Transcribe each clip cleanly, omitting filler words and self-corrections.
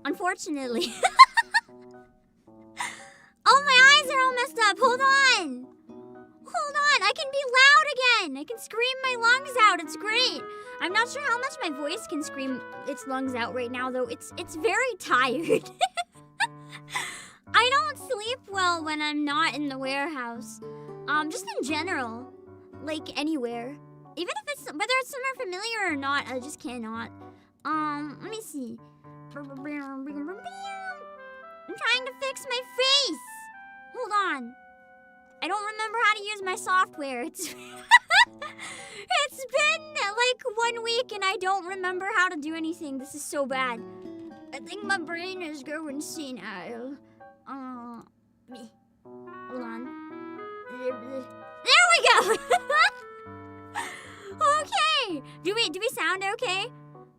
Unfortunately. Oh, my eyes are all messed up. Hold on. Hold on. I can be loud again. I can scream my lungs out. It's great. I'm not sure how much my voice can scream its lungs out right now, though. It's very tired. I don't sleep well when I'm not in the warehouse. Just in general. Like, anywhere. Even if it's, whether it's somewhere familiar or not, I just cannot. Let me see. I'm trying to fix my face. Hold on. I don't remember how to use my software. It's been like 1 week and I don't remember how to do anything. This is so bad. I think my brain is going senile. Me. Hold on. There we go. Okay. Do we sound okay?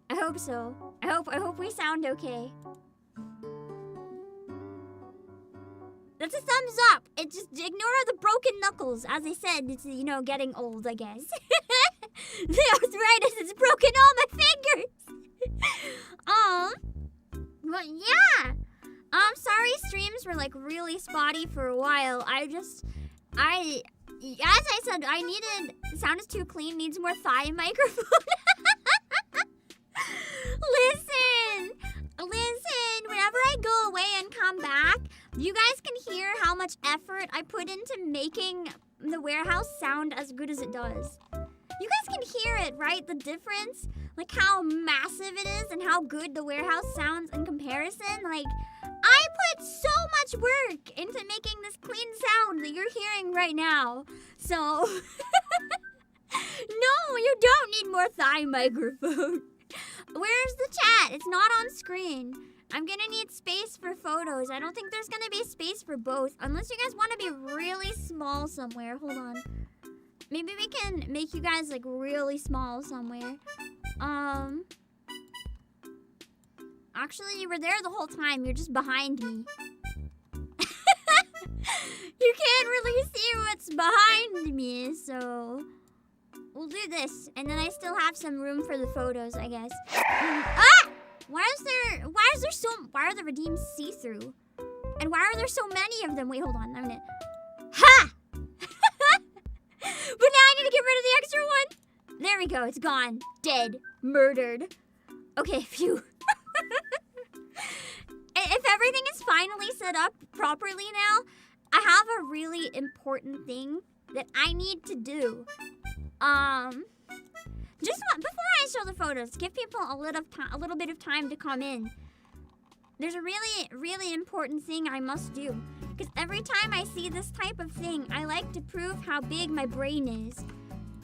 I hope so. I hope we sound okay. That's a thumbs up. It just ignore the broken knuckles. As I said, it's, you know, getting old, I guess. The arthritis has broken all my fingers. But yeah. Sorry streams were like really spotty for a while. As I said, I needed, the sound is too clean, needs more thigh microphone. Listen, whenever I go away and come back, you guys can hear how much effort I put into making the warehouse sound as good as it does. You guys can hear it, right? The difference? Like how massive it is and how good the warehouse sounds in comparison. Like, I put so much work into making this clean sound that you're hearing right now. So, no, you don't need more thigh microphone. Where's the chat? It's not on screen. I'm gonna need space for photos. I don't think there's gonna be space for both. Unless you guys want to be really small somewhere. Hold on. Maybe we can make you guys like really small somewhere. Actually, you were there the whole time. You're just behind me. You can't really see what's behind me, so we'll do this. And then I still have some room for the photos, I guess. Ah! Why are the redeems see-through? And why are there so many of them? Wait, hold on. I'm gonna... Ha! But now I need to get rid of the extra one. There we go. It's gone. Dead. Murdered. Okay, phew. If everything is finally set up properly now, I have a really important thing that I need to do. Just before I show the photos, give people a little bit of time to come in. There's a really, really important thing I must do. Because every time I see this type of thing, I like to prove how big my brain is.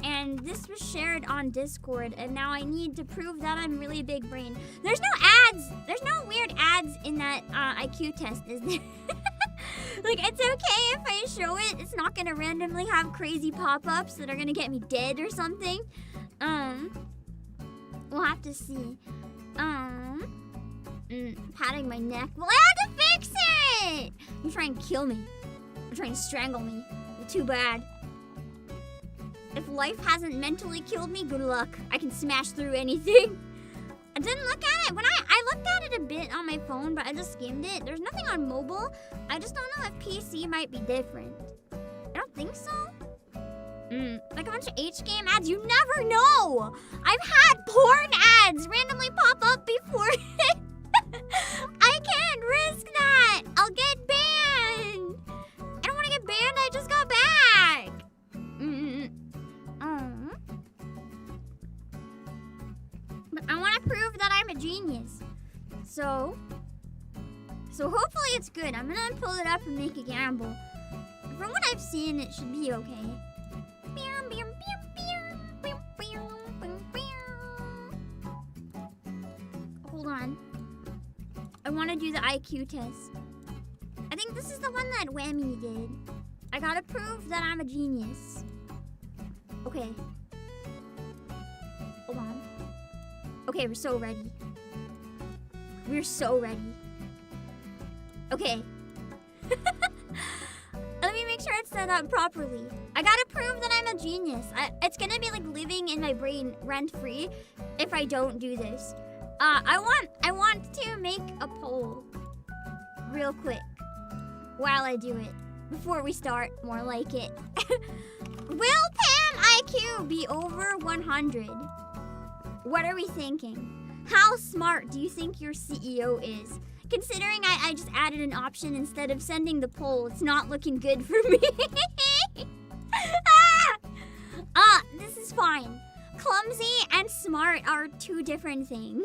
And this was shared on Discord, and now I need to prove that I'm really big brain. There's no ads. There's no weird ads in that IQ test, is there? Like, it's okay if I show it. It's not gonna randomly have crazy pop-ups that are gonna get me dead or something. We'll have to see. Patting my neck. Well, I had to fix it! You're trying to kill me. You're trying to strangle me. You're too bad. If life hasn't mentally killed me, good luck. I can smash through anything. I didn't look at it. When I looked at it a bit on my phone, but I just skimmed it. There's nothing on mobile. I just don't know if PC might be different. I don't think so. Like a bunch of H-game ads? You never know! I've had porn ads randomly pop up before. I can't risk that! I'll get banned! I don't want to get banned, I just got back! But I want to prove that I'm a genius. So hopefully it's good. I'm gonna pull it up and make a gamble. From what I've seen, it should be okay. Hold on. I want to do the IQ test. I think this is the one that Whammy did. I gotta prove that I'm a genius. Okay. Hold on. Okay, we're so ready. We're so ready. Okay. Let me make sure it's set up properly. I gotta prove that I'm a genius. It's gonna be like living in my brain rent-free if I don't do this. I want to make a poll real quick while I do it before we start. More like it. Will Pam IQ be over 100? What are we thinking? How smart do you think your CEO is? Considering I just added an option instead of sending the poll, it's not looking good for me. This is fine. Clumsy and smart are two different things.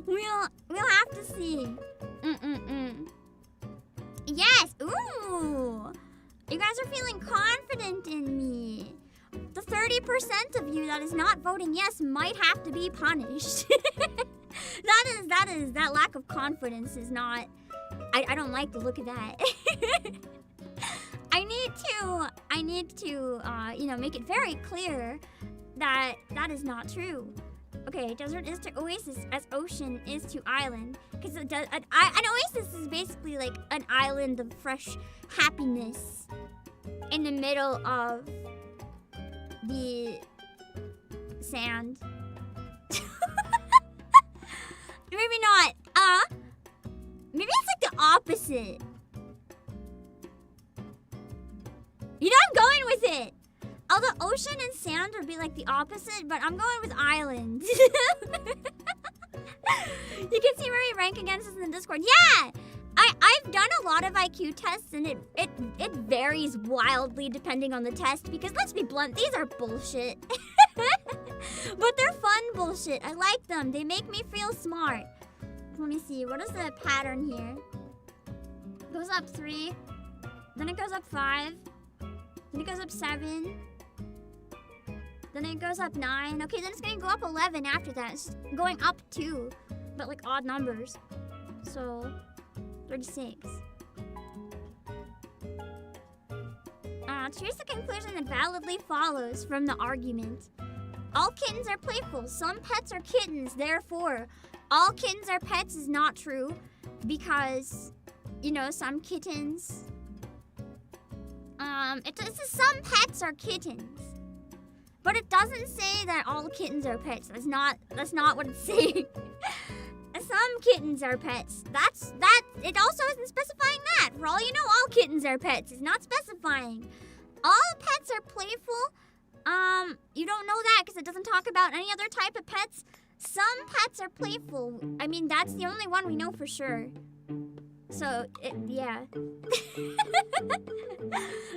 We'll have to see. Yes, ooh. You guys are feeling confident in me. The 30% of you that is not voting yes might have to be punished. that lack of confidence is not, I don't like the look of that. I need to make it very clear that that is not true. Okay, desert is to oasis as ocean is to island. Because an oasis is basically like an island of fresh happiness in the middle of the sand. Maybe not. Maybe it's like the opposite. You know, I'm going with it. Although ocean and sand would be like the opposite, but I'm going with island. You can see where we rank against us in the Discord. Yeah! I've done a lot of IQ tests, and it varies wildly depending on the test, because let's be blunt, these are bullshit. But they're fun bullshit. I like them. They make me feel smart. Let me see. What is the pattern here? It goes up 3. Then it goes up 5. Then it goes up 7. Then it goes up 9. Okay, then it's going to go up 11 after that. It's going up 2, but like odd numbers. So, 36. Here's the conclusion that validly follows from the argument. All kittens are playful. Some pets are kittens. Therefore, all kittens are pets is not true. Because, some kittens... it says some pets are kittens. But it doesn't say that all kittens are pets. That's not what it's saying. Some kittens are pets. It also isn't specifying that. For all you know, all kittens are pets. It's not specifying. All pets are playful. You don't know that because it doesn't talk about any other type of pets. Some pets are playful. I mean, that's the only one we know for sure. So, yeah.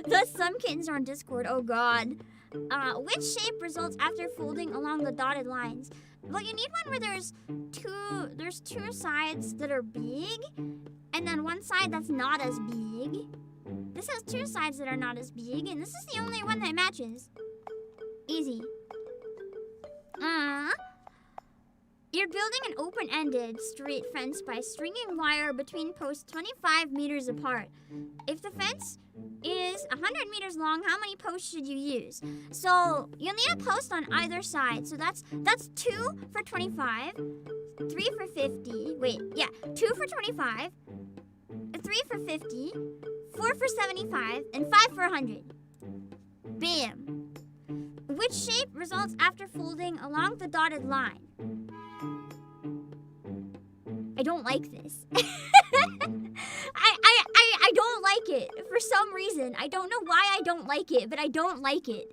Thus, some kittens are on Discord. Oh, God. Which shape results after folding along the dotted lines? Well, you need one where there's two sides that are big, and then one side that's not as big. This has two sides that are not as big, and this is the only one that matches. Easy. You're building an open-ended straight fence by stringing wire between posts 25 meters apart. If the fence is 100 meters long, how many posts should you use? So you'll need a post on either side. So that's 2 for 25, 3 for 50. Wait, yeah, 2 for 25, 3 for 50, 4 for 75, and 5 for 100. Bam. Which shape results after folding along the dotted line? I don't like this. I don't like it for some reason. I don't know why I don't like it, but I don't like it.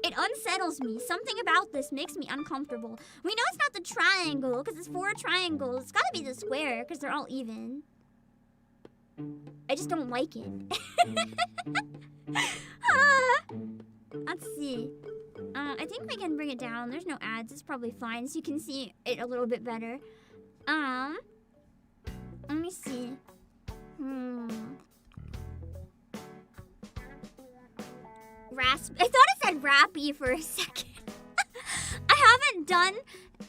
It unsettles me. Something about this makes me uncomfortable. We know it's not the triangle because it's 4 triangles. It's gotta be the square because they're all even. I just don't like it. Let's see. I think we can bring it down. There's no ads. It's probably fine, so you can see it a little bit better. Let me see. I thought it said rappy for a second. I haven't done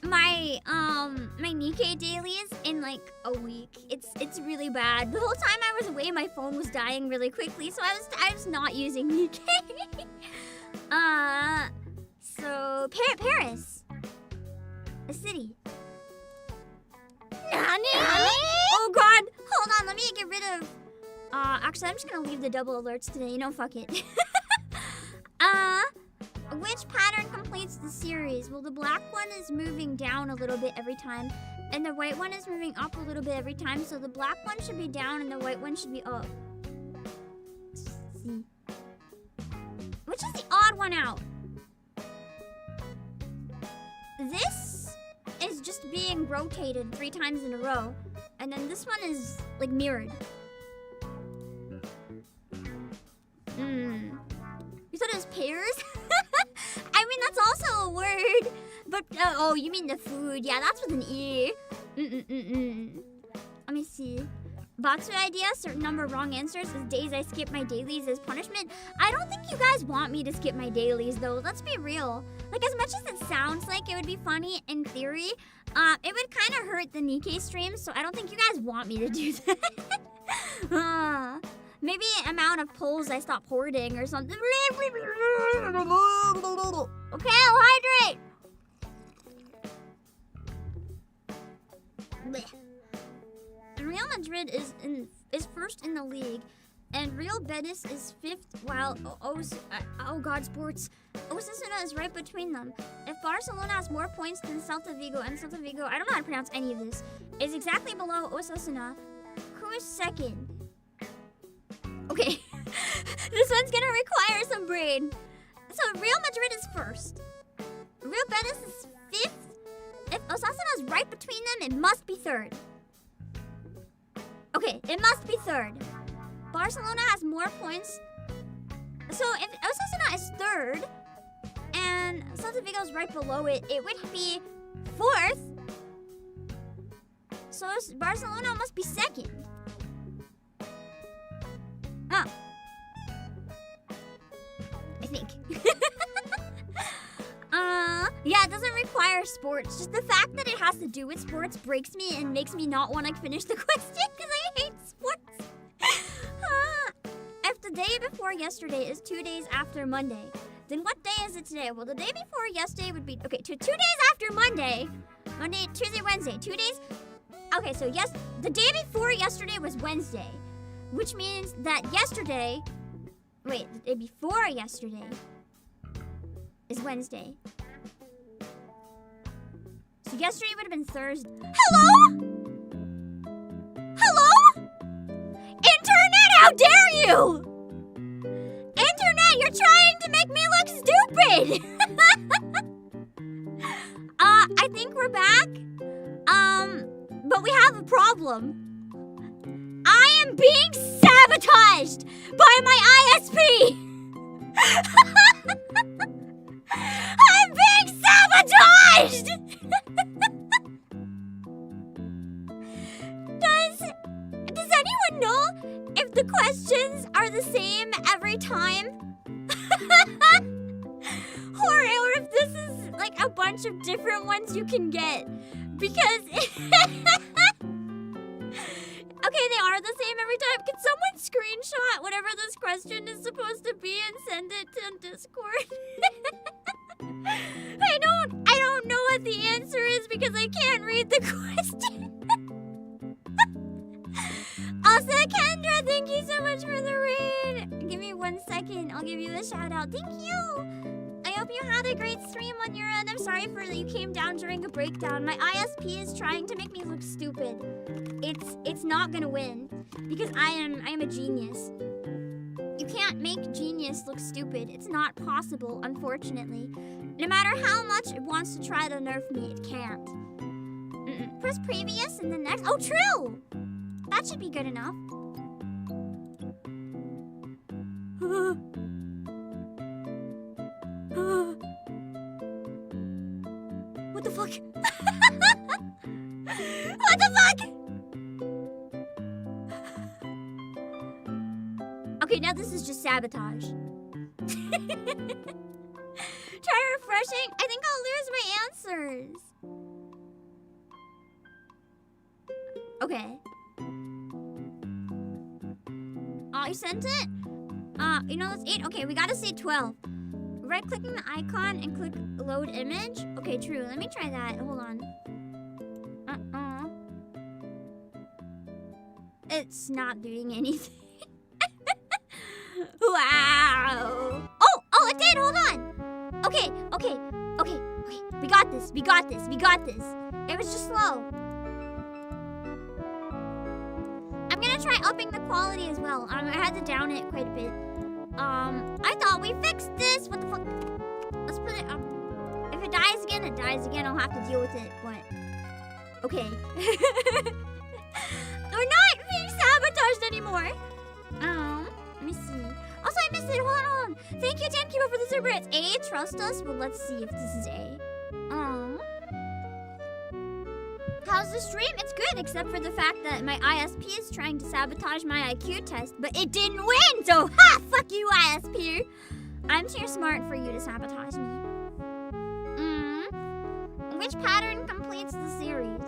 my my Nikkei dailies in like a week. It's really bad. The whole time I was away, my phone was dying really quickly, so I was not using Nikkei. So Paris, a city. Nani? Oh God! Hold on, let me get rid of. Actually, I'm just gonna leave the double alerts today. Fuck it. Which pattern completes the series? Well, the black one is moving down a little bit every time, and the white one is moving up a little bit every time, so the black one should be down and the white one should be up. Let's see. Which is the odd one out? This is just being rotated 3 times in a row, and then this one is, like, mirrored. You thought it was pears? I mean, that's also a word. But, oh, you mean the food. Yeah, that's with an E. Let me see. Batsu idea, certain number of wrong answers is days I skip my dailies as punishment. I don't think you guys want me to skip my dailies, though. Let's be real. Like, as much as it sounds like it would be funny in theory, it would kind of hurt the Nikkei stream, so I don't think you guys want me to do that. Maybe amount of polls I stop hoarding or something. Okay, I'll hydrate. Real Madrid is first in the league, and Real Betis is 5th, while God Sports, Osasuna is right between them. If Barcelona has more points than Celta Vigo, and Celta Vigo, I don't know how to pronounce any of this, is exactly below Osasuna, who is second? Okay, this one's gonna require some brain. So Real Madrid is first. Real Betis is 5th. If Osasuna is right between them, it must be 3rd. Okay, it must be 3rd. Barcelona has more points. So if Osasuna is 3rd, and Celta Vigo is right below it, it would be 4th. So Barcelona must be 2nd. Oh. I think. Yeah, it doesn't require sports. Just the fact that it has to do with sports breaks me and makes me not want to finish the question because I hate sports. If the day before yesterday is 2 days after Monday, then what day is it today? Well, the day before yesterday would be... Okay, 2 days after Monday. Monday, Tuesday, Wednesday. 2 days... Okay, so yes, the day before yesterday was Wednesday. Which means that yesterday... Wait, the day before yesterday is Wednesday. So yesterday would have been Thursday. Hello? Hello? Internet, how dare you? Internet, you're trying to make me look stupid! I think we're back. But we have a problem. I am being sabotaged by my ISP! I'm being sabotaged! Does anyone know if the questions are the same every time? or if this is like a bunch of different ones you can get? Because... Okay, they are the same every time. Can someone screenshot whatever this question is supposed to be and send it to Discord? I don't know what the answer is because I can't read the question. Also, Kendra, thank you so much for the raid. Give me 1 second. I'll give you a shout out. Thank you. I hope you had a great stream on your end. I'm sorry for that you came down during a breakdown. My ISP is trying to make me look stupid. It's not gonna win because I am a genius. You can't make genius look stupid. It's not possible, unfortunately. No matter how much it wants to try to nerf me, it can't. Press previous and then next. Oh, true! That should be good enough. What the fuck? What the fuck? Okay, now this is just sabotage. Try refreshing. I think I'll lose my answers. Okay. Oh, you sent it? You know, that's 8. Okay, we gotta say 12. Right-clicking the icon and click load image. Okay, true. Let me try that. Hold on. It's not doing anything. Wow. Oh, it did. Hold on. Okay. We got this. It was just slow. I'm gonna try upping the quality as well. I had to down it quite a bit. I thought we fixed this. What the fuck? Let's put it up. If it dies again, it dies again. I'll have to deal with it, but... Okay. We're not being sabotaged anymore. Let me see. Also, I missed it. Hold on. Thank you, Dan Kibo, for the super. It's A. Trust us. Well, let's see if this is A. How's the stream? It's good, except for the fact that my ISP is trying to sabotage my IQ test, but it didn't win, so ha! Fuck you, ISP! I'm too smart for you to sabotage me. Which pattern completes the series?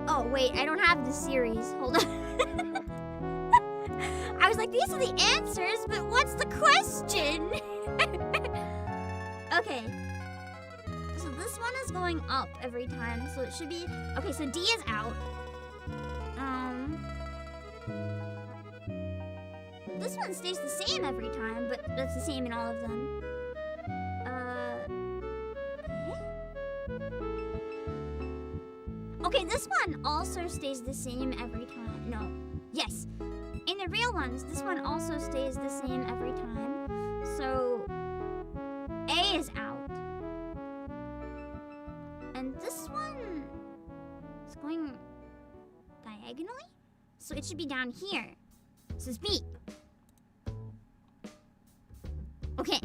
Oh, wait, I don't have the series. Hold on. I was like, these are the answers, but what's the question? Okay. So this one is going up every time, so it should be... Okay, so D is out. This one stays the same every time, but that's the same in all of them. Okay, this one also stays the same every time. No. Yes. In the real ones, this one also stays the same every time. So, A is out. And this one is going diagonally? So it should be down here. So it's B. Okay.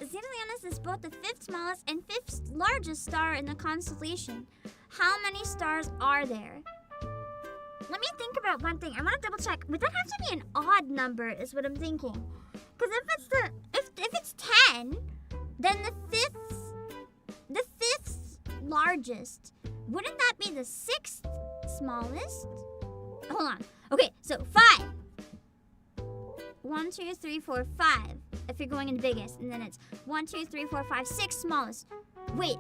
Xenolianus is both the 5th smallest and 5th largest star in the constellation. How many stars are there? Let me think about one thing. I want to double check. Would that have to be an odd number is what I'm thinking. Because if it's 10, then the 5th largest, wouldn't that be the 6th smallest? Hold on. Okay, so 5. 1, 2, 3, 4, 5. If you're going in the biggest, and then it's 1, 2, 3, 4, 5, 6 smallest. Wait.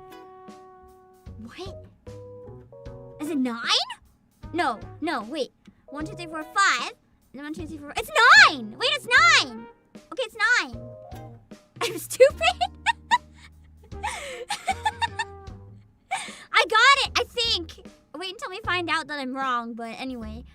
What? Is it 9? No, wait. 1, 2, 3, 4, 5. And then 1, 2, 3, 4. It's 9! Wait, it's 9! Okay, it's 9. I'm stupid? I got it, I think. Wait until we find out that I'm wrong, but anyway.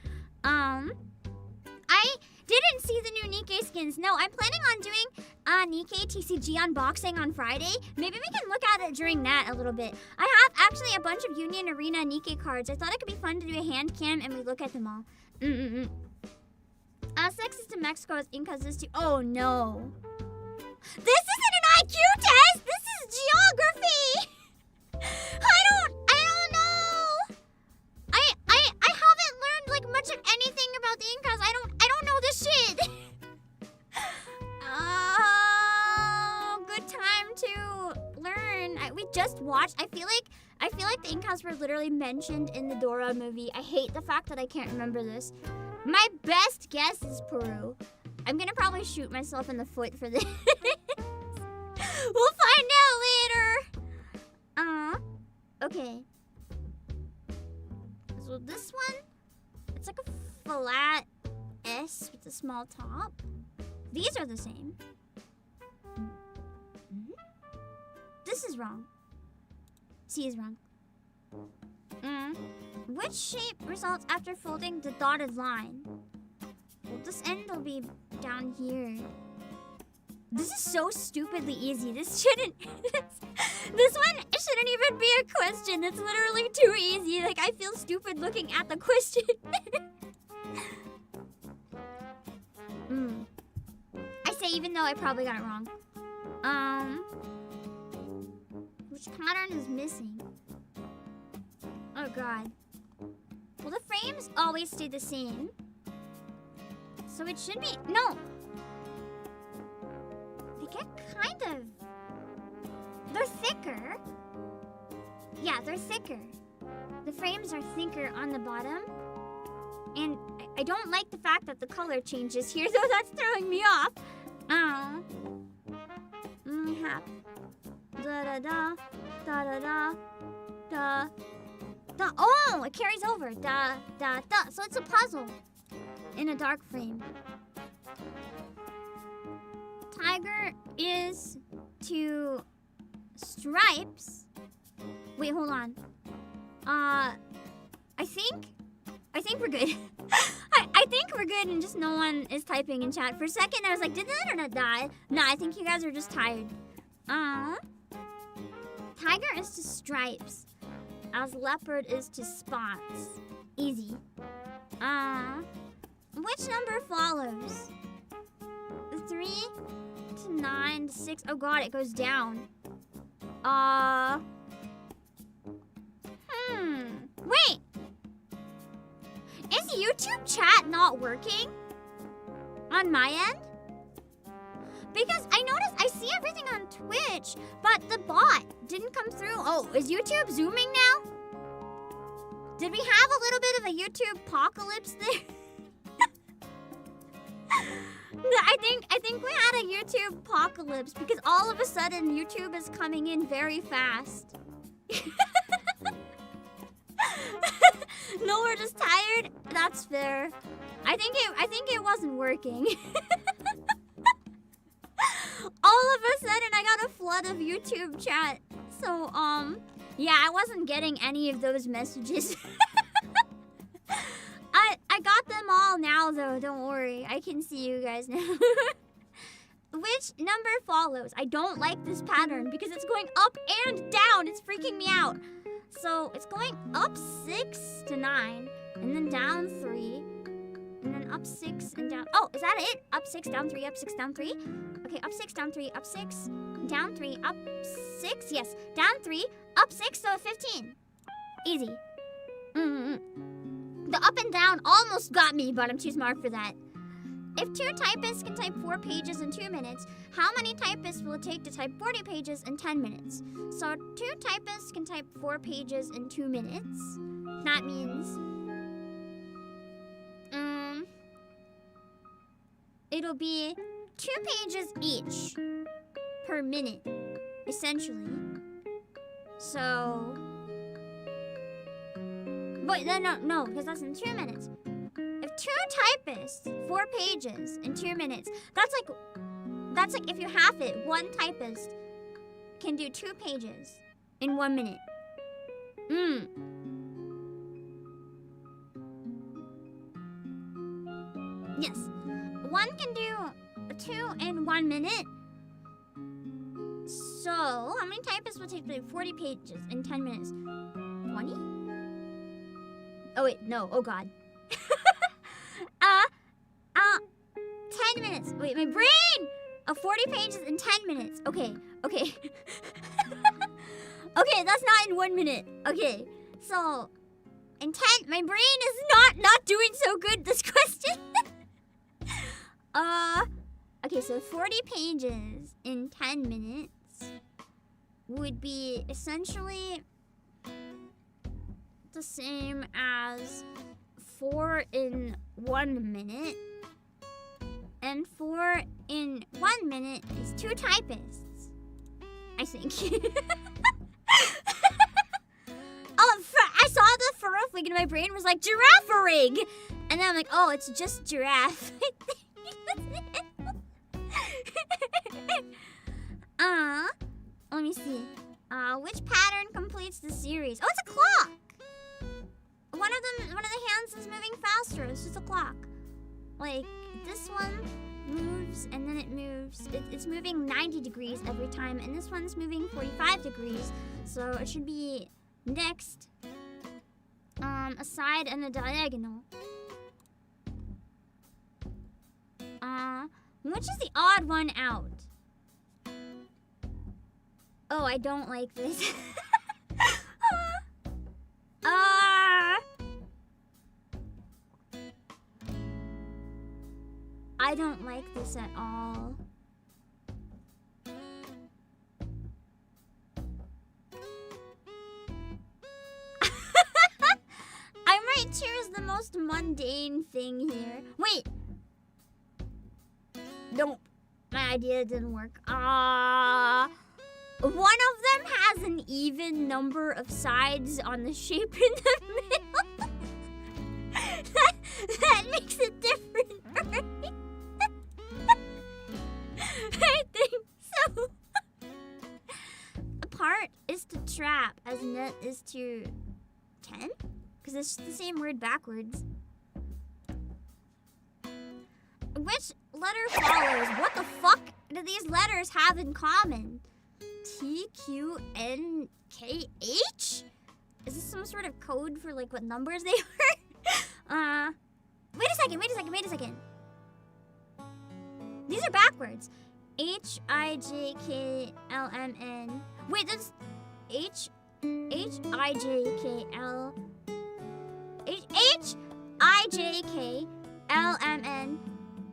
I didn't see the new Nikkei skins. No, I'm planning on doing Nikkei TCG unboxing on Friday. Maybe we can look at it during that a little bit. I have actually a bunch of Union Arena Nikkei cards. I thought it could be fun to do a hand cam and we look at them all. Sex is to Mexico as Incas is to... Oh, no. This isn't an IQ test! This is geography! I don't know! I haven't learned, like, much of anything about the Incas. I don't know this shit! Good time to learn. We just watched... I feel like the Incas were literally mentioned in the Dora movie. I hate the fact that I can't remember this. My best guess is Peru. I'm gonna probably shoot myself in the foot for this. We'll find out later. Okay. So this one, it's like a flat S with a small top. These are the same. This is wrong. C is wrong. Which shape results after folding the dotted line? Well, this end will be down here. This is so stupidly easy. This shouldn't... this one shouldn't even be a question. It's literally too easy. Like, I feel stupid looking at the question. I say even though I probably got it wrong. Which pattern is missing? Oh, God. Well, the frames always stay the same. So it should be... No! They get kind of... They're thicker. Yeah, they're thicker. The frames are thicker on the bottom. And I don't like the fact that the color changes here, so that's throwing me off. Da-da-da, da-da-da, da. Oh, it carries over. Da, da, da. So it's a puzzle. in a dark frame. Tiger is to stripes. Wait, hold on. I think we're good. I think we're good and just no one is typing in chat. For a second, I was like, did the internet die? No, I think you guys are just tired. Tiger is to stripes, as leopard is to spots. Easy. Which number follows? 3 to 9 to 6. Oh god, it goes down. Wait. Is YouTube chat not working on my end? Because I noticed I see everything on Twitch, but the bot didn't come through. Oh, is YouTube zooming now? Did we have a little bit of a YouTube apocalypse there? I think we had a YouTube apocalypse because all of a sudden YouTube is coming in very fast. No, we're just tired. That's fair. I think it wasn't working. All of a sudden I got a flood of YouTube chat. So yeah, I wasn't getting any of those messages. I got them all now though, don't worry. I can see you guys now. Which number follows? I don't like this pattern because it's going up and down. It's freaking me out. So it's going up 6 to 9, and then down 3, and then up 6 and down. Oh, is that it? Up 6, down 3, up 6, down 3. Okay, up 6, down 3, up 6, down 3, up 6. Yes, down 3, up 6, so 15. Easy. The up and down almost got me, but I'm too smart for that. If 2 typists can type 4 pages in 2 minutes, how many typists will it take to type 40 pages in 10 minutes? So 2 typists can type 4 pages in 2 minutes. That means it'll be 2 pages each per minute, essentially. So, wait, no, because that's in 2 minutes. If 2 typists, 4 pages in 2 minutes, that's like if you half it, 1 typist can do 2 pages in 1 minute. Yes, 1 can do 2 in 1 minute. So, how many typists will take 40 pages in 10 minutes? 20? Oh wait, no, oh god. 10 minutes. Wait, my brain! 40 pages in 10 minutes. Okay. Okay, that's not in 1 minute. Okay, so in 10, my brain is not doing so good this question. Okay, so 40 pages in 10 minutes would be essentially the same as 4 in 1 minute. And 4 in 1 minute is 2 typists, I think. I saw the furrow fig and my brain was like, giraffe rig! And then I'm like, oh, it's just giraffe. Let me see. Which pattern completes the series? Oh, it's a clock! One of the hands is moving faster. It's just a clock. Like, this one moves and then it moves. It's moving 90 degrees every time, and this one's moving 45 degrees. So it should be next, a side and a diagonal. Which is the odd one out? Oh, I don't like this. I don't like this at all. I might choose the most mundane thing here. Wait. Nope. My idea didn't work. One of them has an even number of sides on the shape in the middle. that makes it different, right? I think so. Apart is to trap, as net is to 10? Because it's the same word backwards. Which letter follows? What the fuck do these letters have in common? TQNKH? Is this some sort of code for like what numbers they were? Wait a second. These are backwards. HIJKLMN. Wait, that's HIJKL. HIJKLMN.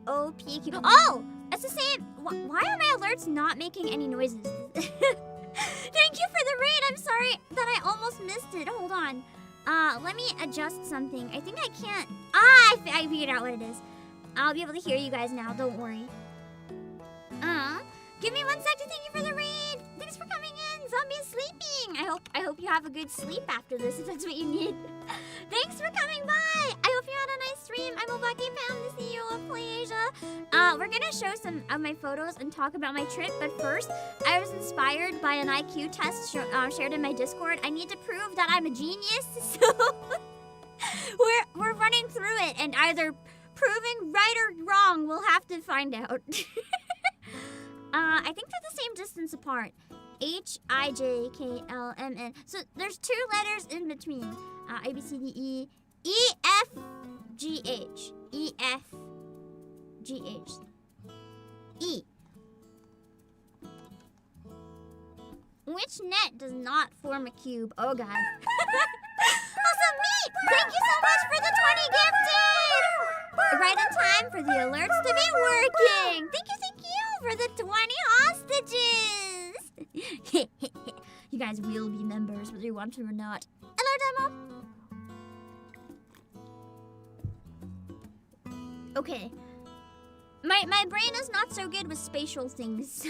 OPQ. Oh! It's the same. Why are my alerts not making any noises? Thank you for the raid. I'm sorry that I almost missed it. Hold on. Let me adjust something. I think I can't. I figured out what it is. I'll be able to hear you guys now. Don't worry. Give me 1 sec to thank you for the raid. Thanks for coming in. Zombie is sleeping. I hope you have a good sleep after this if that's what you need. Thanks for coming by. I hope you had a nice stream. I'm Obake PAM, the CEO of PlayAsia. We're gonna show some of my photos and talk about my trip, but first, I was inspired by an IQ test shared in my Discord. I need to prove that I'm a genius, so we're running through it, and either proving right or wrong, we'll have to find out. I think they're the same distance apart. HIJKLMN. So there's 2 letters in between. A, B, C, D, E, E, F, G, H. E, F, G, H. E. Which net does not form a cube? Oh god. Also me! Thank you so much for the 20 gifted! Right in time for the alerts to be working! Thank you for the 20 hostages! You guys will be members whether you want to or not. Hello, Demo! Okay. My brain is not so good with spatial things.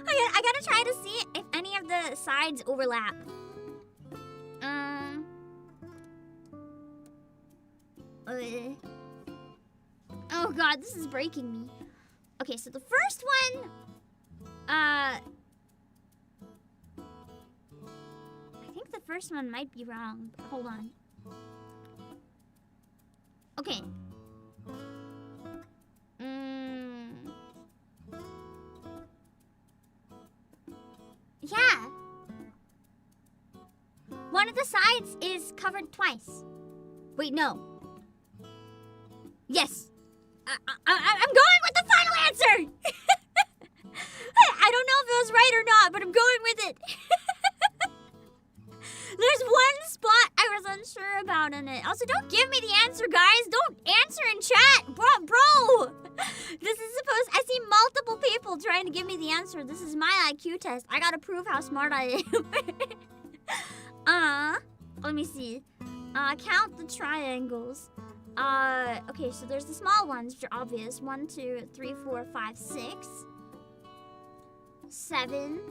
I gotta try to see if any of the sides overlap. Oh god, this is breaking me. Okay, so the first one, I think the first one might be wrong, but hold on. Okay. Yeah. One of the sides is covered twice. Wait, no. Yes. I'm going with the final answer! I don't know if it was right or not, but I'm going with it. There's one spot I was unsure about in it. Also, don't give me the answer, guys. Don't answer in chat. Bro. This is supposed... I see multiple people trying to give me the answer. This is my IQ test. I gotta prove how smart I am. Let me see. Count the triangles. Okay, so there's the small ones, which are obvious. 1, 2, 3, 4, 5, 6, 7,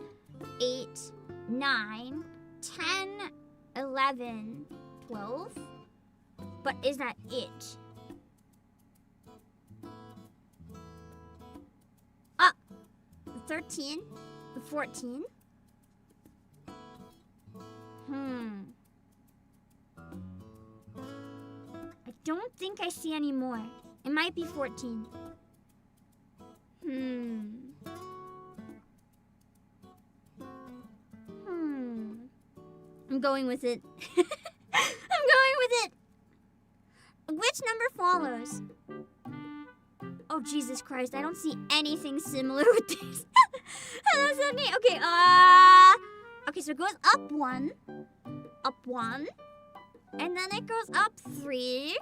8, 9, 10, 11, 12. But is that it? 13, 14. I don't think I see any more. It might be 14. I'm going with it. I'm going with it. Which number follows? Oh, Jesus Christ. I don't see anything similar with this. Hello, Sydney. Okay, okay, so it goes up 1. Up 1. And then it goes up 3.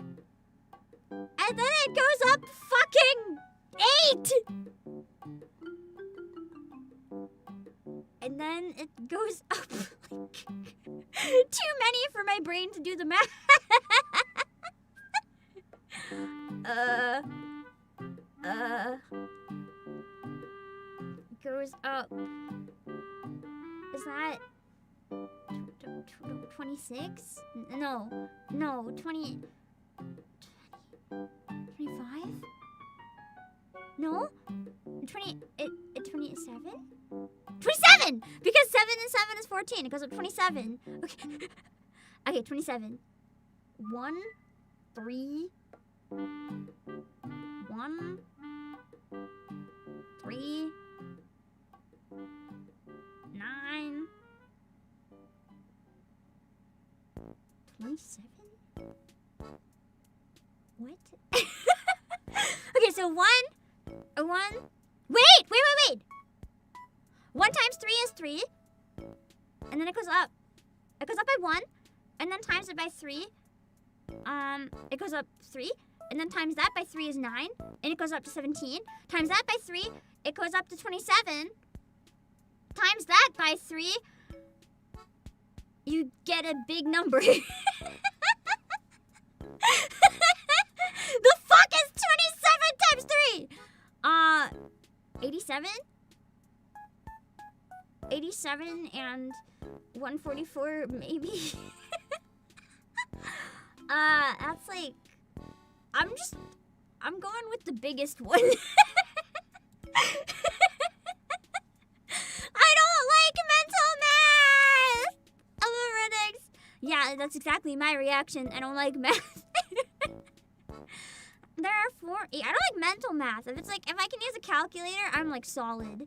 And then it goes up fucking 8! And then it goes up like too many for my brain to do the math. It goes up. Is that 26? No, 20. 25? No? 27? 27! Because 7 and 7 is 14. It goes up 27. Okay. Okay, 27. 1, 3, 1, 3, 9, 27? What? Okay, so 1. Wait. 1 times 3 is 3. And then it goes up. It goes up by 1. And then times it by 3. It goes up 3. And then times that by 3 is 9. And it goes up to 17. Times that by 3, it goes up to 27. Times that by 3, you get a big number. The fuck is 27 times 3? 87? 87 and 144 maybe. That's like, I'm going with the biggest one. I don't like mental math! Algorithms. Yeah, that's exactly my reaction. I don't like math. There are 4. I don't like mental math. If I can use a calculator, I'm like solid.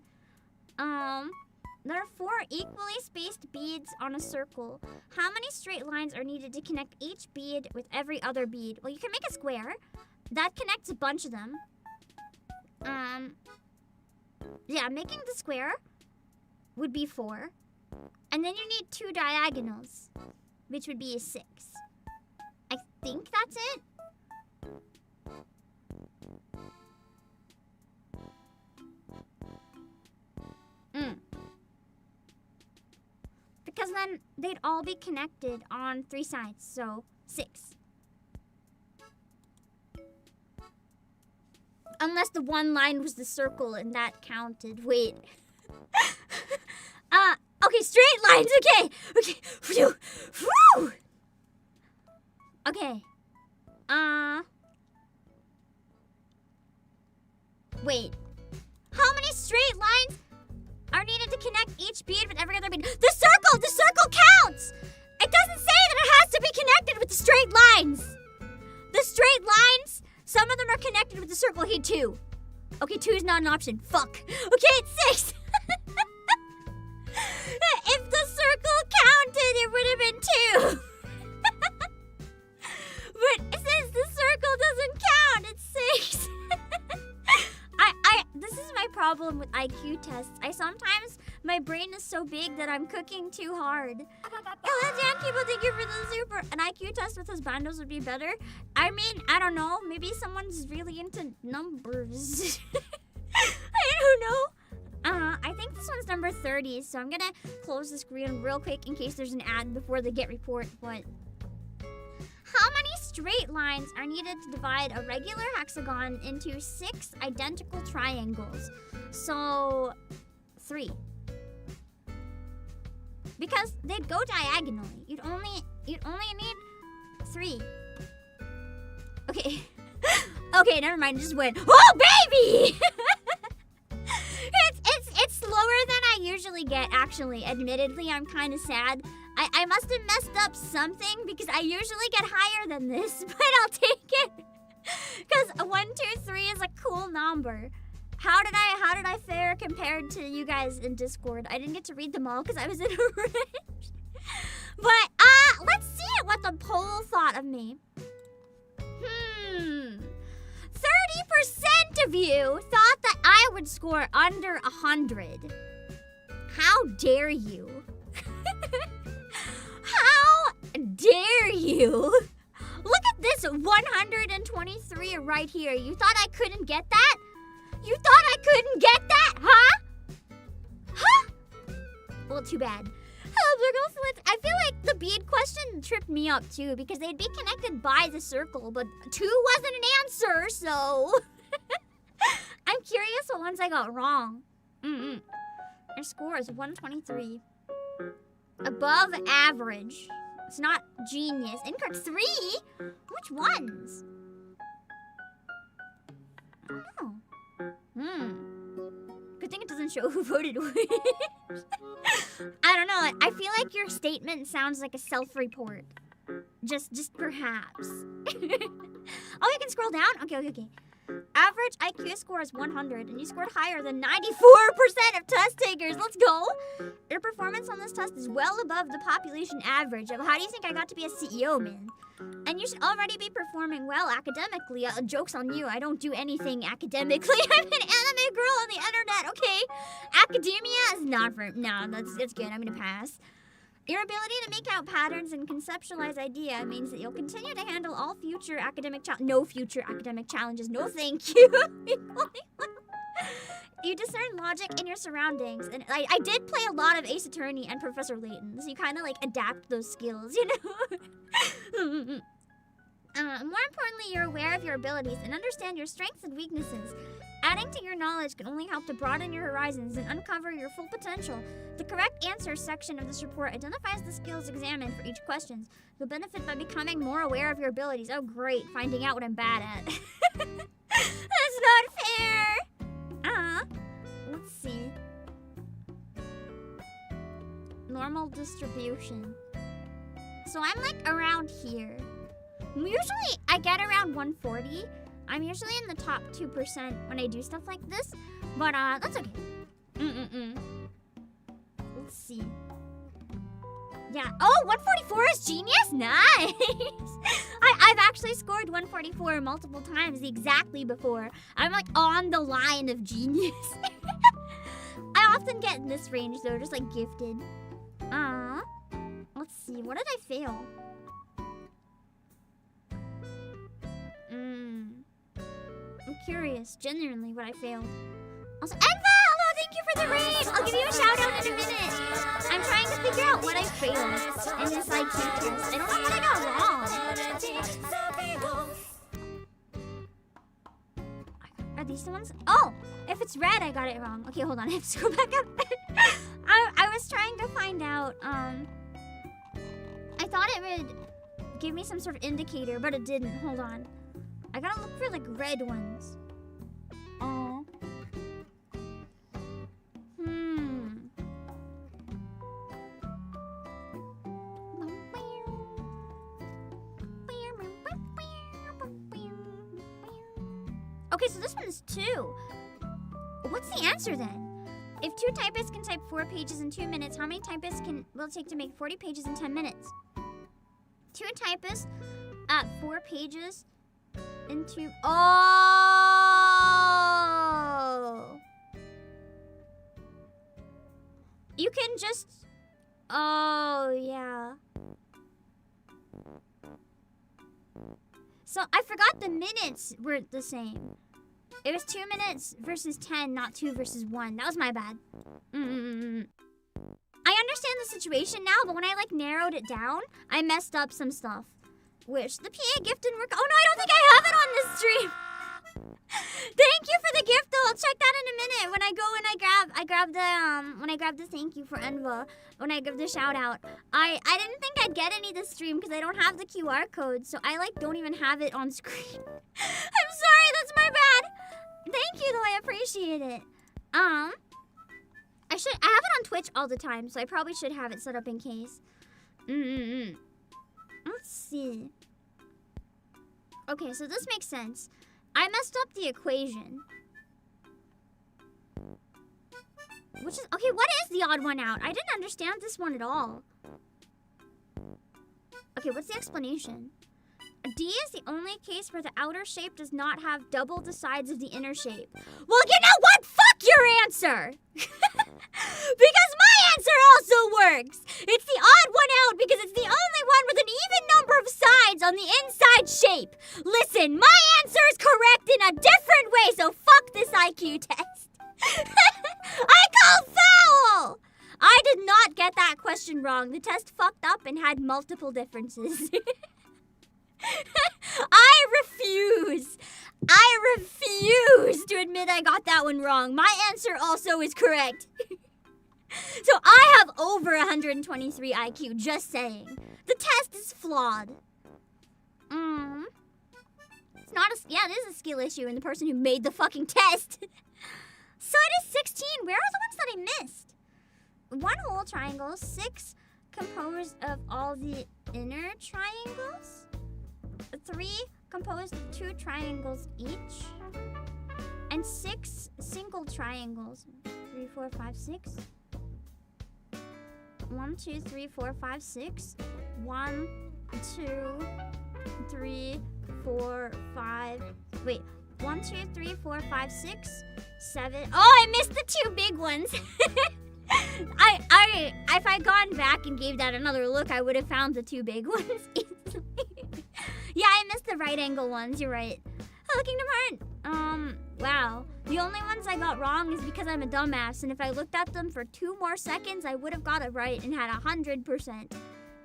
There are 4 equally spaced beads on a circle. How many straight lines are needed to connect each bead with every other bead? Well, you can make a square. That connects a bunch of them. Yeah, making the square would be 4. And then you need 2 diagonals, which would be a 6. I think that's it. Because then they'd all be connected on 3 sides, so 6. Unless the one line was the circle and that counted. Wait. Okay, straight lines, okay. Phew. Okay. Wait. How many straight lines are needed to connect each bead with every other bead? The circle counts! It doesn't say that it has to be connected with the straight lines. The straight lines, some of them are connected with the circle. Hey, 2. Okay, 2 is not an option. Fuck. Okay, it's 6. If the circle counted, it would have been 2. But since the circle doesn't count, it's 6. This is my problem with IQ tests. Sometimes my brain is so big that I'm cooking too hard. Hello, Jan People, thank you for the super. An IQ test with those bandos would be better. I mean, I don't know. Maybe someone's really into numbers. I don't know. I think this one's number 30, so I'm gonna close the screen real quick in case there's an ad before the get report, but how many straight lines are needed to divide a regular hexagon into 6 identical triangles? So, 3. Because they'd go diagonally. You'd only need 3. Okay. Okay, never mind. Just win. Oh, baby! It's slower than I usually get, actually. Admittedly, I'm kind of sad. I must have messed up something because I usually get higher than this, but I'll take it. Because 1, 2, 3 is a cool number. How did I fare compared to you guys in Discord? I didn't get to read them all because I was in a rush. But let's see what the poll thought of me. 30% of you thought that I would score under 100. How dare you? How dare you? Look at this 123 right here. You thought I couldn't get that? You thought I couldn't get that, huh? Huh? Well, too bad. I feel like the bead question tripped me up too because they'd be connected by the circle, but 2 wasn't an answer, so I'm curious what ones I got wrong. Your score is 123. Above average. It's not genius. Incorrect. 3? Which ones? show who voted which. I don't know. I feel like your statement sounds like a self-report. Just perhaps. Oh, you can scroll down? Okay. Average IQ score is 100, and you scored higher than 94% of test takers. Let's go. Your performance on this test is well above the population average. How do you think I got to be a CEO, man? And you should already be performing well academically. Joke's on you. I don't do anything academically. I'm an anime girl on the internet, okay? Academia is not for... No, that's good. I'm gonna pass. Your ability to make out patterns and conceptualize idea means that you'll continue to handle all future academic no future academic challenges. No thank you. You discern logic in your surroundings. And I did play a lot of Ace Attorney and Professor Layton, so you kind of like adapt those skills, you know? More importantly, you're aware of your abilities and understand your strengths and weaknesses. Adding to your knowledge can only help to broaden your horizons and uncover your full potential. The correct answers section of this report identifies the skills examined for each question. You'll benefit by becoming more aware of your abilities. Oh, great. Finding out what I'm bad at. That's not fair. Let's see. Normal distribution. So I'm like around here. Usually I get around 140. I'm usually in the top 2% when I do stuff like this, but that's okay. Let's see. Yeah. Oh, 144 is genius. Nice. I've actually scored 144 multiple times exactly before. I'm like on the line of genius. I often get in this range though, just like gifted. Let's see. What did I fail? I'm curious, genuinely, what I failed. Also, Enva! Hello, thank you for the raid! I'll give you a shout out in a minute. I'm trying to figure out what I failed in this IQ test. I don't know what I got wrong. Are these the ones? Oh! If it's red, I got it wrong. Okay, hold on. I have to go back up. I was trying to find out, I thought it would give me some sort of indicator, but it didn't. Hold on. I gotta look for, like, red ones. Oh. Okay, so this one is 2. What's the answer then? If 2 typists can type 4 pages in 2 minutes, how many typists will it take to make 40 pages in 10 minutes? 2 typists at 4 pages into... Oh! You can just... Oh, yeah. So I forgot the minutes were the same. It was 2 minutes versus 10, not 2 versus 1. That was my bad. I understand the situation now, but when I, like, narrowed it down, I messed up some stuff. Which the PA gift didn't work. Oh no, I don't think I have it on this stream. Thank you for the gift though. I'll check that in a minute. When I go and I grab the thank you for Enva, when I give the shout out. I didn't think I'd get any this stream because I don't have the QR code, so I like don't even have it on screen. I'm sorry, that's my bad. Thank you though, I appreciate it. I have it on Twitch all the time, so I probably should have it set up in case. Let's see. Okay, so this makes sense. I messed up the equation. Which is... Okay, what is the odd one out? I didn't understand this one at all. Okay, what's the explanation? D is the only case where the outer shape does not have double the sides of the inner shape. Well, you know what? Fuck your answer! Because my answer also works! It's the odd one out because it's the only one with an even number of sides on the inside shape. Listen, my answer is correct in a different way, so fuck this IQ test. I call foul! I did not get that question wrong. The test fucked up and had multiple differences. I refuse to admit I got that one wrong. My answer also is correct. So I have over 123 IQ, just saying. The test is flawed. It's not a... Yeah, it is a skill issue in the person who made the fucking test. So it is 16. Where are the ones that I missed? 1 whole triangle, 6 composed of all the inner triangles, 3 composed of 2 triangles each, and 6 single triangles. 3, 4, 5, 6. 1, 2, 3, 4, 5, 6. 1, 2, 3, 4, 5. Wait. 1, 2, 3, 4, 5, 6, 7. Oh, I missed the 2 big ones. If I'd gone back and gave that another look, I would have found the 2 big ones easily. Yeah, I missed the right angle ones. You're right. Hello, Kingdom Heart. Wow. The only ones I got wrong is because I'm a dumbass, and if I looked at them for 2 more seconds, I would have got it right and had 100%.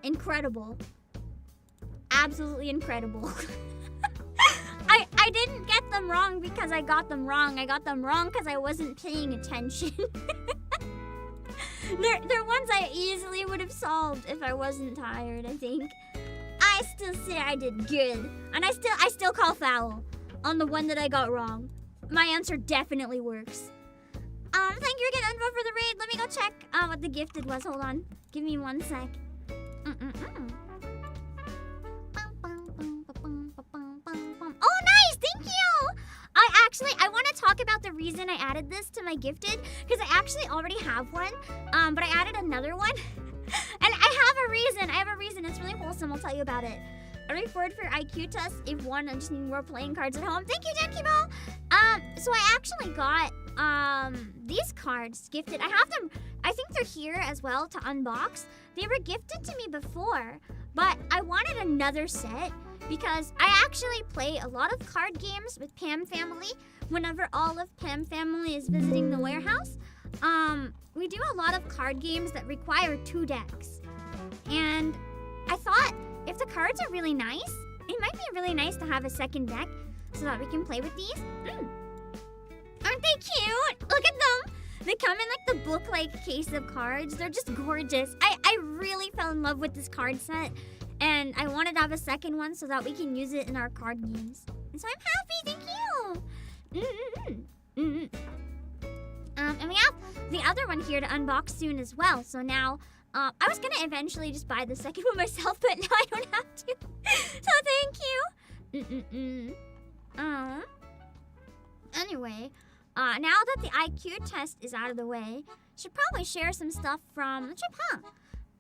Incredible. Absolutely incredible. I didn't get them wrong because I got them wrong. I got them wrong because I wasn't paying attention. They're ones I easily would have solved if I wasn't tired, I think. I still say I did good. And I still call foul on the one that I got wrong. My answer definitely works. Thank you again, Unvo, for the raid. Let me go check what the gifted was. Hold on. Give me 1 sec. Oh, nice! Thank you! I want to talk about the reason I added this to my gifted, because I actually already have one, but I added another one. And I have a reason. It's really wholesome. I'll tell you about it. Are you forward for IQ test? If one, I just need more playing cards at home. Thank you, Denkibo! So I actually got, these cards gifted. I have them, I think they're here as well to unbox. They were gifted to me before, but I wanted another set because I actually play a lot of card games with Pam family. Whenever all of Pam family is visiting the warehouse, we do a lot of card games that require 2 decks. And I thought if the cards are really nice, it might be really nice to have a second deck so that we can play with these. Aren't they cute? Look at them. They come in like the book-like case of cards. They're just gorgeous. I really fell in love with this card set. And I wanted to have a second one so that we can use it in our card games. And so I'm happy, thank you. And we have the other one here to unbox soon as well. So now, I was gonna eventually just buy the second one myself, but now I don't have to. So thank you. Anyway, now that the IQ test is out of the way, should probably share some stuff from the trip,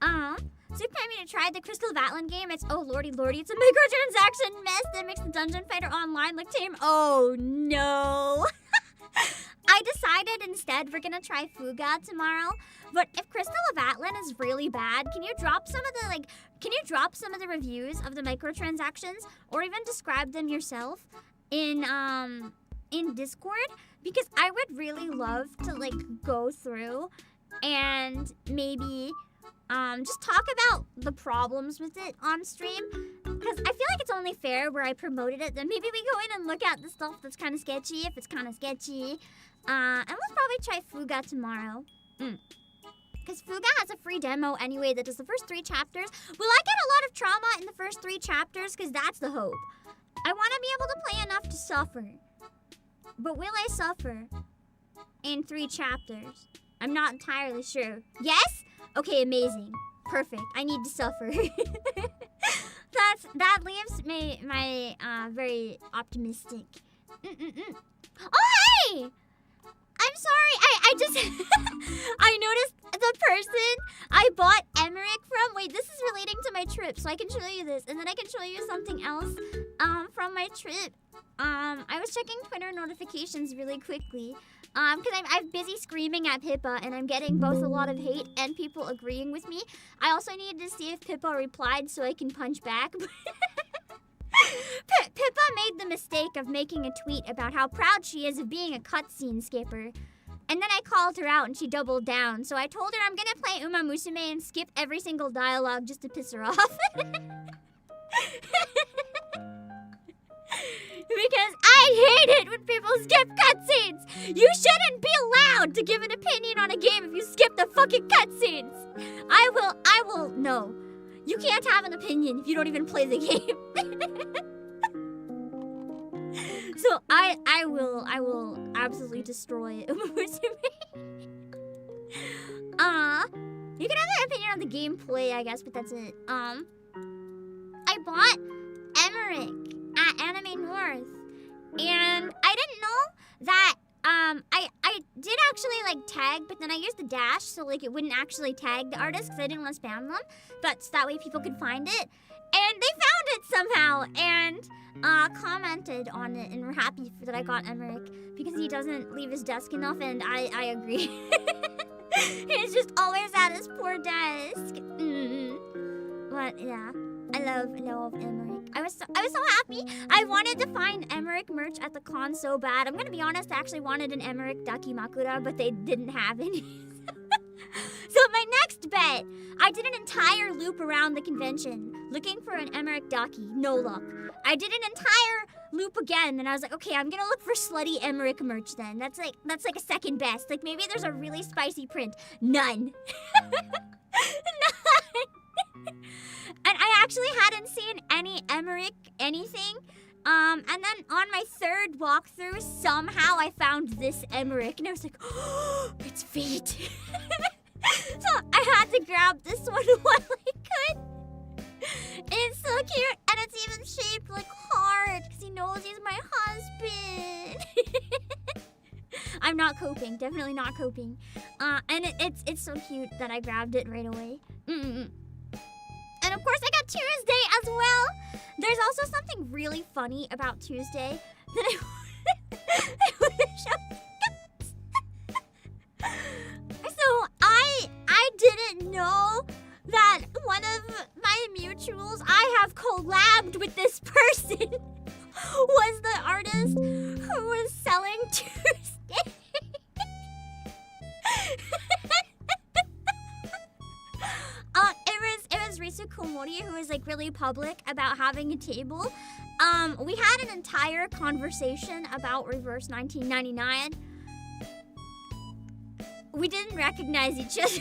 huh? Super me to try the Crystal of Atlan game. It's, oh lordy, it's a microtransaction mess that makes the Dungeon Fighter Online look tame. Oh no. I decided instead we're gonna try Fuga tomorrow. But if Crystal of Atlan is really bad, can you drop some of the reviews of the microtransactions or even describe them yourself in Discord? Because I would really love to like go through and maybe just talk about the problems with it on stream. Because I feel like it's only fair where I promoted it, then maybe we go in and look at the stuff that's kind of sketchy, if it's kind of sketchy. And we'll probably try Fuga tomorrow. Because Fuga has a free demo anyway that does the first 3 chapters. Will I get a lot of trauma in the first 3 chapters? Because that's the hope. I want to be able to play enough to suffer. But will I suffer in 3 chapters? I'm not entirely sure. Yes? Okay, amazing. Perfect. I need to suffer. That leaves my very optimistic. Oh, hey! I'm sorry. I just I noticed the person I bought Emmerich from. Wait, this is relating to my trip, so I can show you this, and then I can show you something else from my trip. I was checking Twitter notifications really quickly. Because I'm busy screaming at Pippa, and I'm getting both a lot of hate and people agreeing with me. I also needed to see if Pippa replied so I can punch back. Pippa made the mistake of making a tweet about how proud she is of being a cutscene skipper. And then I called her out and she doubled down. So I told her I'm gonna play Uma Musume and skip every single dialogue just to piss her off. Because I hate it when people skip cutscenes! You shouldn't be allowed to give an opinion on a game if you skip the fucking cutscenes! I will, no. You can't have an opinion if you don't even play the game. So So I will absolutely destroy Umusume. You can have an opinion on the gameplay, I guess, but that's it. I bought Emmerich at Anime North, and I didn't know that I did actually like tag, but then I used the dash so like it wouldn't actually tag the artist because I didn't want to spam them, but so that way people could find it, and they found it somehow and commented on it and were happy that I got Emmerich because he doesn't leave his desk enough, and I agree. He's just always at his poor desk. But yeah, I love Emmerich. I was so happy. I wanted to find Emmerich merch at the con so bad. I'm gonna be honest, I actually wanted an Emmerich Dakimakura, but they didn't have any. So my next bet, I did an entire loop around the convention looking for an Emmerich Daki. No luck. I did an entire loop again, and I was like, okay, I'm gonna look for slutty Emmerich merch then. That's like a second best. Like maybe there's a really spicy print. None. None. And I actually hadn't seen any Emmerich anything. And then on my third walkthrough, somehow I found this Emmerich, and I was like, oh, it's fate. So I had to grab this one while I could. It's so cute, and it's even shaped like heart because he knows he's my husband. I'm not coping, definitely not coping. And it's so cute that I grabbed it right away. And of course I got Tuesday as well. There's also something really funny about Tuesday that I want to show you guys. So I didn't know that one of my mutuals I have collabed with this person was the artist who was selling Tuesday. It was Risu Komori who was like really public about having a table. We had an entire conversation about Reverse 1999. We didn't recognize each other.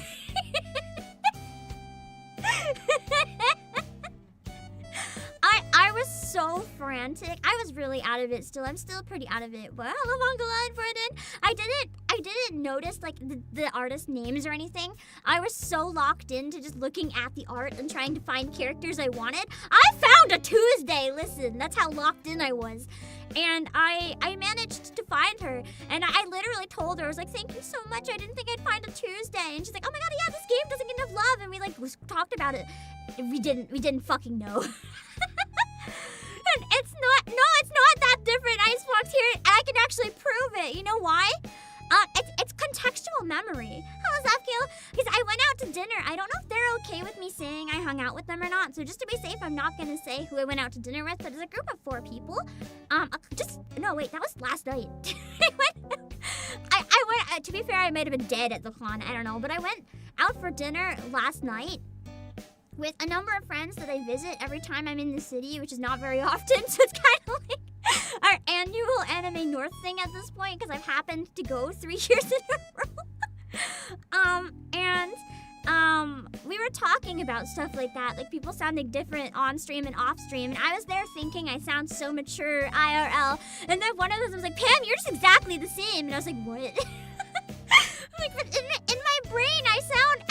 I was so frantic. I was really out of it still. I'm still pretty out of it. But hello, Mongolian for it. I didn't notice like the artist names or anything. I was so locked into just looking at the art and trying to find characters I wanted. I found a Tuesday. Listen, that's how locked in I was. And I managed to find her, and I literally told her, I was like, thank you so much, I didn't think I'd find a Tuesday. And she's like, oh my god, yeah, this game doesn't get enough love. And we like talked about it. We didn't fucking know. And it's not that different, Icebox here, and I can actually prove it. You know why? It's contextual memory. How does that feel? Because I went out to dinner. I don't know if they're okay with me saying I hung out with them or not. So just to be safe, I'm not gonna say who I went out to dinner with. But it's a group of 4 people. No, wait, that was last night. I went. To be fair, I might have been dead at the con. I don't know, but I went out for dinner last night with a number of friends that I visit every time I'm in the city, which is not very often. So it's kind of like our annual Anime North thing at this point, because I've happened to go 3 years in a row. We were talking about stuff like that, like people sounding different on stream and off stream, and I was there thinking I sound so mature IRL, and then one of them was like, Pam, you're just exactly the same, and I was like, what? I'm like, but in my brain, I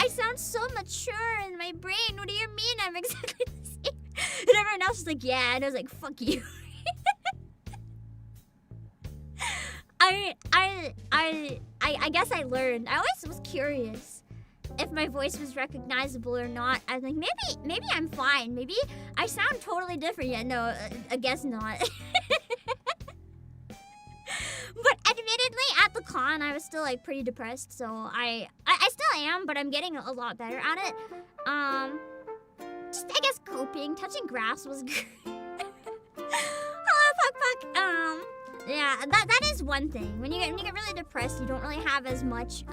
sound so mature in my brain. What do you mean I'm exactly the same? And everyone else was like, yeah, and I was like, fuck you. I guess I learned. I always was curious if my voice was recognizable or not. I was like, maybe I'm fine. Maybe I sound totally different. Yeah, no, I guess not. But admittedly, at the con, I was still like pretty depressed. So I still am, but I'm getting a lot better at it. Just I guess coping. Touching grass was good. Hello, Puck. Yeah, that is one thing. When you get really depressed, you don't really have as much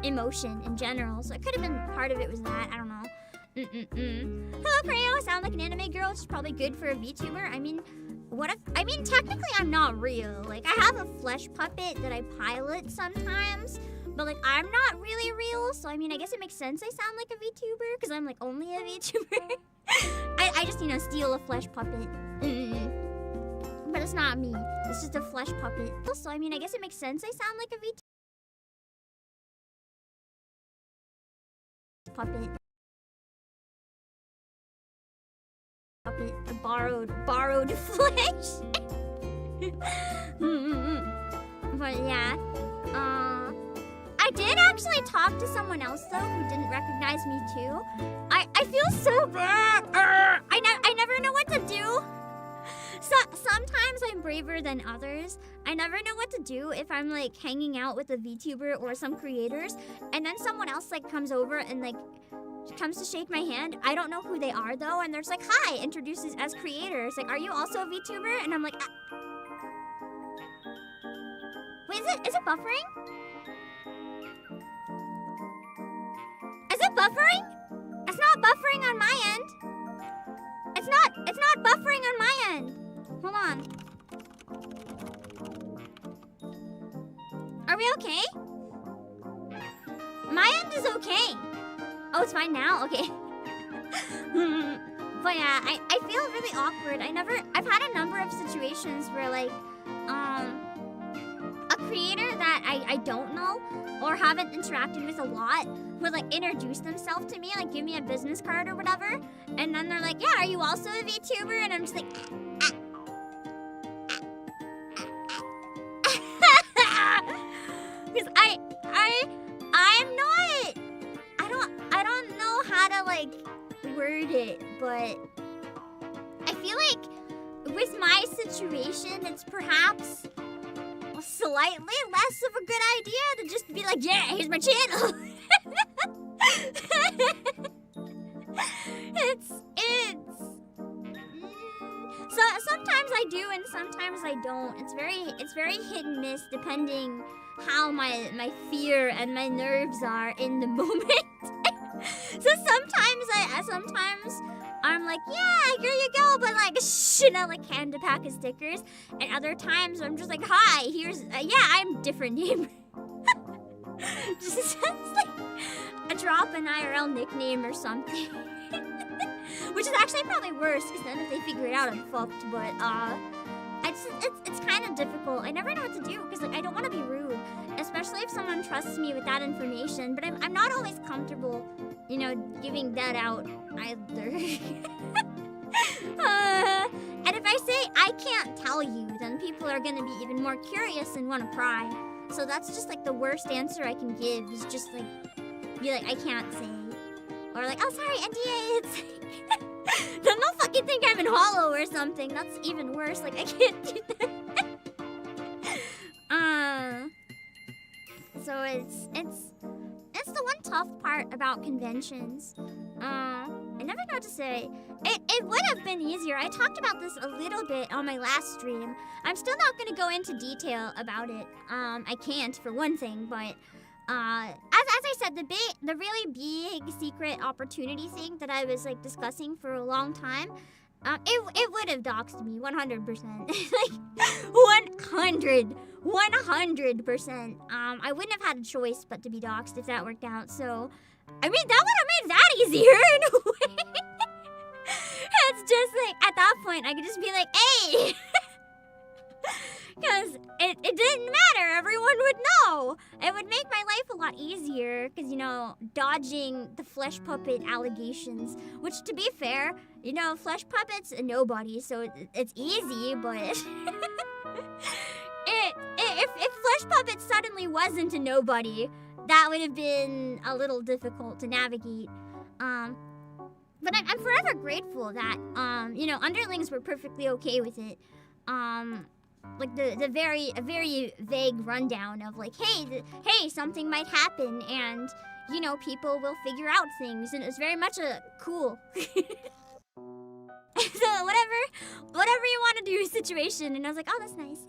emotion in general. So it could have been part of it was that. I don't know. Hello, Creo. I sound like an anime girl, which is probably good for a VTuber. I mean, technically I'm not real. Like, I have a flesh puppet that I pilot sometimes, but like I'm not really real. So I mean, I guess it makes sense I sound like a VTuber because I'm like only a VTuber. I just steal a flesh puppet. but it's not me. It's just a flesh puppet. Also, I mean, I guess it makes sense I sound like a VTuber puppet. A borrowed flesh. But yeah, I did actually talk to someone else though who didn't recognize me too. I feel so bad. I never know what to do. So sometimes I'm braver than others. I never know what to do if I'm like hanging out with a VTuber or some creators, and then someone else like comes over and like comes to shake my hand. I don't know who they are though, and there's like, hi, introduces as creators. Like, are you also a VTuber? And I'm like, wait, is it buffering? Is it buffering? It's not buffering on my end. It's not buffering on my end. Hold on. Are we okay? My end is okay. Oh, it's fine now? Okay. But yeah, I feel really awkward. I've had a number of situations where like, a creator that I don't know or haven't interacted with a lot would like introduce themselves to me, like give me a business card or whatever, and then they're like, yeah, are you also a VTuber? And I'm just like, because I'm not, I don't know how to like word it, but I feel like with my situation, it's perhaps slightly less of a good idea to just be like, yeah, here's my channel. So sometimes I do and sometimes I don't. It's very hit and miss depending how my fear and my nerves are in the moment. So sometimes I'm like, yeah, here you go, but like, like hand a pack of stickers. And other times I'm just like, hi, here's, yeah, I'm different name. Just like a drop an IRL nickname or something. Which is actually probably worse, because then if they figure it out, I'm fucked. But it's kind of difficult. I never know what to do, because like I don't want to be rude, especially if someone trusts me with that information. But I'm not always comfortable, you know, giving that out either. And if I say I can't tell you, then people are gonna be even more curious and want to pry. So that's just like the worst answer I can give, is just like be like, I can't say, or like, oh sorry, NDA. It's like, then they'll fucking think I'm in Hollow or something. That's even worse. Like I can't do that. So it's the one tough part about conventions. I never know what to say. It would have been easier. I talked about this a little bit on my last stream. I'm still not going to go into detail about it. I can't, for one thing, but as I said, the really big secret opportunity thing that I was like discussing for a long time, it would have doxed me 100%. Like 100%. I wouldn't have had a choice but to be doxed if that worked out. So, I mean, that would have made that easier in a way. It's just like, at that point, I could just be like, hey! Because it didn't matter. Everyone would know. It would make my life a lot easier. Because, you know, dodging the flesh puppet allegations. Which, to be fair, you know, flesh puppet's a nobody. So it's easy, but... if flesh puppet suddenly wasn't a nobody, that would have been a little difficult to navigate. But I'm forever grateful that, you know, underlings were perfectly okay with it. Like a very vague rundown of like, hey, something might happen, and you know, people will figure out things, and it was very much a cool. So whatever you want to do situation, and I was like, oh, that's nice.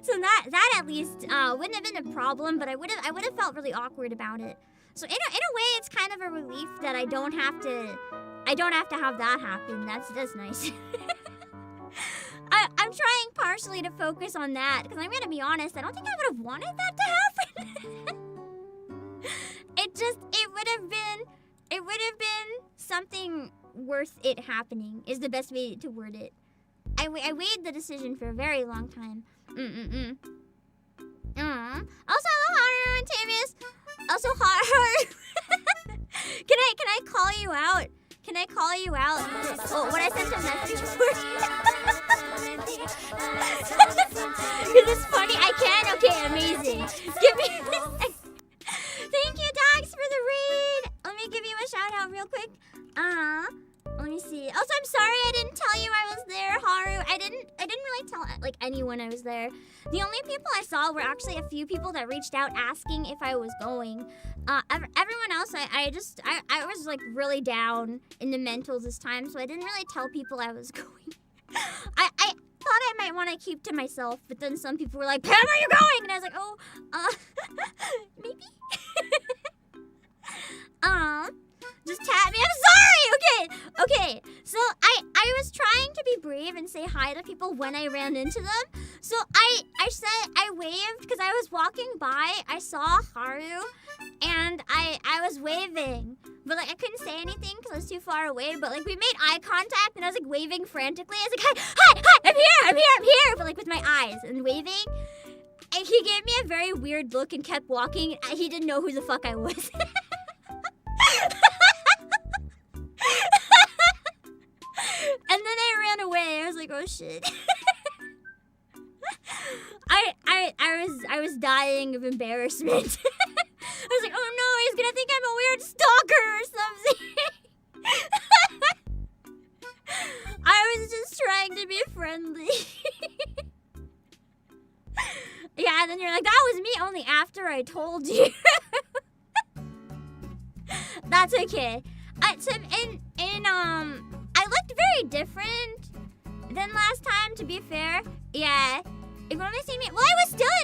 So that at least wouldn't have been a problem, but I would have felt really awkward about it. So in a way, it's kind of a relief that I don't have to have that happen. That's nice. I'm trying partially to focus on that, because I'm gonna be honest, I don't think I would have wanted that to happen. It would have been something worth it happening, is the best way to word it. I weighed the decision for a very long time. Also, hello, Haru and Tamius. Also, Haru. Can I call you out? Can I call you out? Oh, when I sent a message for you. Because it's funny. I can? Okay, amazing. Give me a second. Thank you, Dox, for the read. Let me give you a shout out real quick. Let me see. Also, I'm sorry I didn't tell you I was there, Haru. I didn't really tell like anyone I was there. The only people I saw were actually a few people that reached out asking if I was going. Everyone else, I was like really down in the mentals this time, so I didn't really tell people I was going. I thought I might want to keep to myself, but then some people were like, Pam, are you going? And I was like, oh, maybe? Just tap me. I'm sorry. Okay. So I was trying to be brave and say hi to people when I ran into them. So I waved because I was walking by. I saw Haru, and I was waving, but like I couldn't say anything because I was too far away. But like we made eye contact, and I was like waving frantically. I was like, hi, I'm here, but like with my eyes and waving. And he gave me a very weird look and kept walking. He didn't know who the fuck I was. And then I ran away. I was like, oh shit. I was dying of embarrassment. I was like, oh no, he's gonna think I'm a weird stalker or something. I was just trying to be friendly. Yeah, and then you're like, that was me only after I told you. That's okay. I looked very different than last time, to be fair. Yeah. If you want to see me, well, I was still in